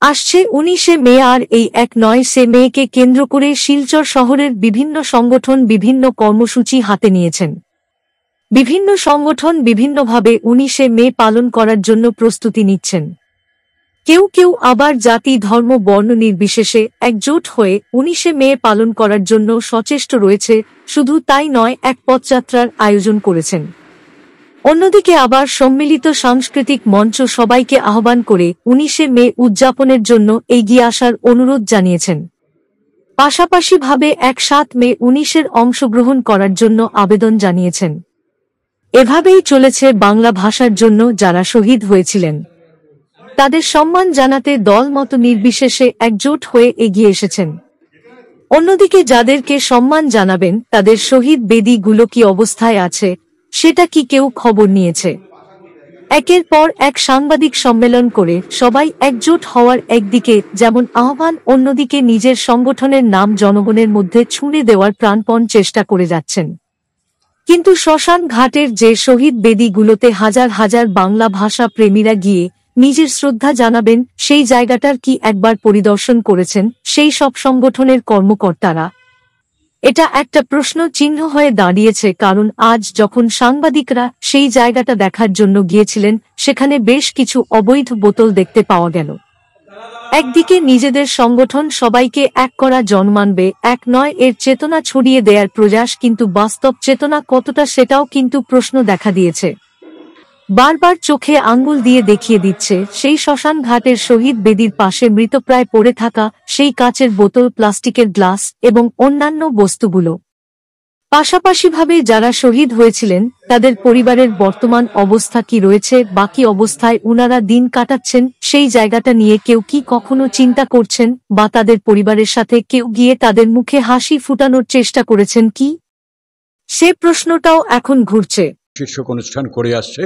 আসছে 19শে মে, আর এই 9 মেকে কেন্দ্র করে শিলচর শহরের বিভিন্ন সংগঠন বিভিন্ন কর্মসূচি হাতে নিয়েছেন। বিভিন্ন সংগঠন বিভিন্নভাবে 19শে মে পালন করার জন্য প্রস্তুতি নিচ্ছেন। কেউ কেউ আবার জাতি ধর্ম বর্ণ নির্বিশেষে একজোট হয়ে 19শে মে পালন করার জন্য সচেষ্ট রয়েছে। শুধু তাই নয়, এক পথযাত্রার আয়োজন করেছেন। অন্যদিকে আবার সম্মিলিত সাংস্কৃতিক মঞ্চ সবাইকে আহ্বান করে 19শে মে উদযাপনের জন্য এগিয়ে আসার অনুরোধ জানিয়েছেন। পাশাপাশিভাবে 7 মে 19-এর অংশগ্রহণ করার জন্য আবেদন জানিয়েছেন। এভাবেই চলেছে বাংলা ভাষার জন্য যারা শহীদ হয়েছিলেন তাদের সম্মান জানাতে দলমত নির্বিশেষে একজোট হয়ে এগিয়ে এসেছেন। অন্যদিকে যাদেরকে সম্মান জানাবেন তাদের শহীদ বেদিগুলো কি অবস্থায় আছে সেটা কি কেউ খবর নিয়েছে? একের পর এক সাংবাদিক সম্মেলন করে সবাই একজোট হওয়ার একদিকে যেমন আহ্বান, অন্যদিকে নিজের সংগঠনের নাম জনগণের মধ্যে ছুঁড়ে দেওয়ার প্রাণপণ চেষ্টা করে যাচ্ছেন। কিন্তু শ্মশান ঘাটের যে শহীদ বেদিগুলোতে হাজার হাজার বাংলা ভাষা প্রেমীরা গিয়ে নিজের শ্রদ্ধা জানাবেন, সেই জায়গাটার কি একবার পরিদর্শন করেছেন সেই সব সংগঠনের কর্মকর্তারা? এটা একটা প্রশ্ন চিহ্ন হয়ে দাঁড়িয়েছে, কারণ আজ যখন সাংবাদিকরা সেই জায়গাটা দেখার জন্য গিয়েছিলেন সেখানে বেশ কিছু অবৈধ বোতল দেখতে পাওয়া গেল। একদিকে নিজেদের সংগঠন সবাইকে এক করা, জনমানবে এক নয় এর চেতনা ছড়িয়ে দেয়ার প্রয়াস, কিন্তু বাস্তব চেতনা কতটা সেটাও কিন্তু প্রশ্ন দেখা দিয়েছে। বারবার চোখে আঙ্গুল দিয়ে দেখিয়ে দিচ্ছে সেই শ্মশান ঘাটের শহীদ বেদির পাশে মৃতপ্রায় পড়ে থাকা সেই কাচের বোতল, প্লাস্টিকের গ্লাস এবং অন্যান্য বস্তুগুলো। পাশাপাশিভাবে যারা শহীদ হয়েছিলেন তাদের পরিবারের বর্তমান অবস্থা কি রয়েছে, বাকি অবস্থায় উনারা দিন কাটাচ্ছেন, সেই জায়গাটা নিয়ে কেউ কি কখনো চিন্তা করছেন, বা তাদের পরিবারের সাথে কেউ গিয়ে তাদের মুখে হাসি ফুটানোর চেষ্টা করেছেন কি? সে প্রশ্নটাও এখন ঘুরছে। শীর্ষক অনুষ্ঠান করে আসছে।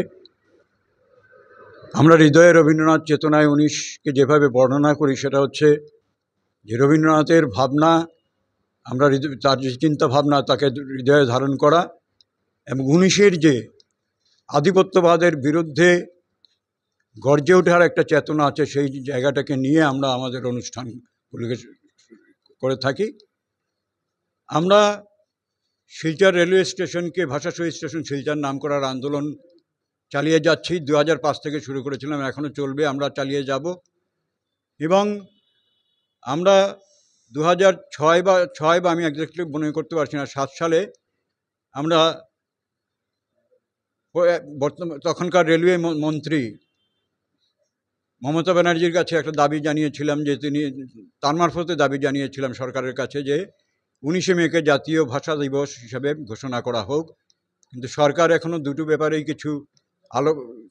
আমরা হৃদয়ে রবীন্দ্রনাথ, চেতনায় 19কে যেভাবে বর্ণনা করি সেটা হচ্ছে যে রবীন্দ্রনাথের ভাবনা, আমরা তার যে চিন্তা ভাবনা তাকে হৃদয়ে ধারণ করা, এবং 19-এর যে আধিপত্যবাদের বিরুদ্ধে গর্জে ওঠার একটা চেতনা আছে, সেই জায়গাটাকে নিয়ে আমরা আমাদের অনুষ্ঠানগুলিকে করে থাকি। আমরা শিলচর রেলওয়ে স্টেশনকে ভাষা শহীদ স্টেশন শিলচর নাম করার আন্দোলন চালিয়ে যাচ্ছি। 2005 থেকে শুরু করেছিলাম, এখনও চলবে, আমরা চালিয়ে যাব। এবং আমরা 2006 বা আমি একজাক্টলি মনে করতে পারছি না, 7 সালে আমরা তখনকার রেলওয়ে মন্ত্রী মমতা ব্যানার্জির কাছে একটা দাবি জানিয়েছিলাম, যে তার মারফতে দাবি জানিয়েছিলাম সরকারের কাছে যে 19শে মেকে জাতীয় ভাষা দিবস হিসাবে ঘোষণা করা হোক। কিন্তু সরকার এখনও দুটো ব্যাপারেই কিছু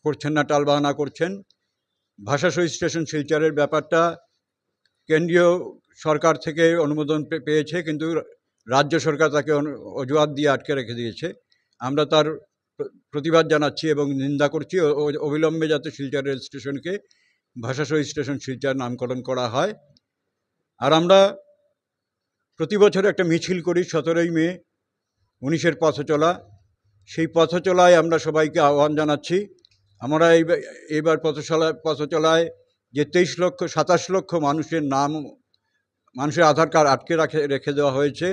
করছেন না, টালবাহানা করছেন। ভাষা শহীদ স্টেশন শিলচরের ব্যাপারটা কেন্দ্রীয় সরকার থেকে অনুমোদন পেয়েছে, কিন্তু রাজ্য সরকার তাকে অজুহাত দিয়ে আটকে রেখে দিয়েছে। আমরা তার প্রতিবাদ জানাচ্ছি এবং নিন্দা করছি। অবিলম্বে যাতে শিলচর রেল স্টেশনকে ভাষা শহীদ স্টেশন শিলচর নামকরণ করা হয়। আর আমরা প্রতি বছর একটা মিছিল করি 17ই মে, 19-এর পথচলা। সেই পথচলায় আমরা সবাইকে আহ্বান জানাচ্ছি। আমরা এইবার পথচলায় যে 27 লক্ষ মানুষের নাম, মানুষের আধার কার্ড আটকে রেখে দেওয়া হয়েছে,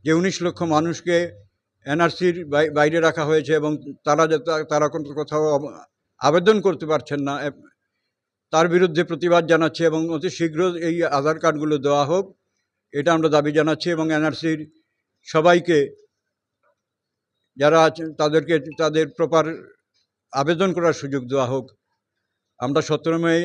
যে 19 লক্ষ মানুষকে এনআরসির বাইরে রাখা হয়েছে এবং তারা কোথাও আবেদন করতে পারছেন না, তার বিরুদ্ধে প্রতিবাদ জানাচ্ছি এবং অতি শীঘ্র এই আধার কার্ডগুলো দেওয়া হোক, এটা আমরা দাবি জানাচ্ছি। এবং এনআরসির সবাইকে যারা আছেন তাদেরকে তাদের প্রপার আবেদন করার সুযোগ দেওয়া হোক। আমরা 17 মে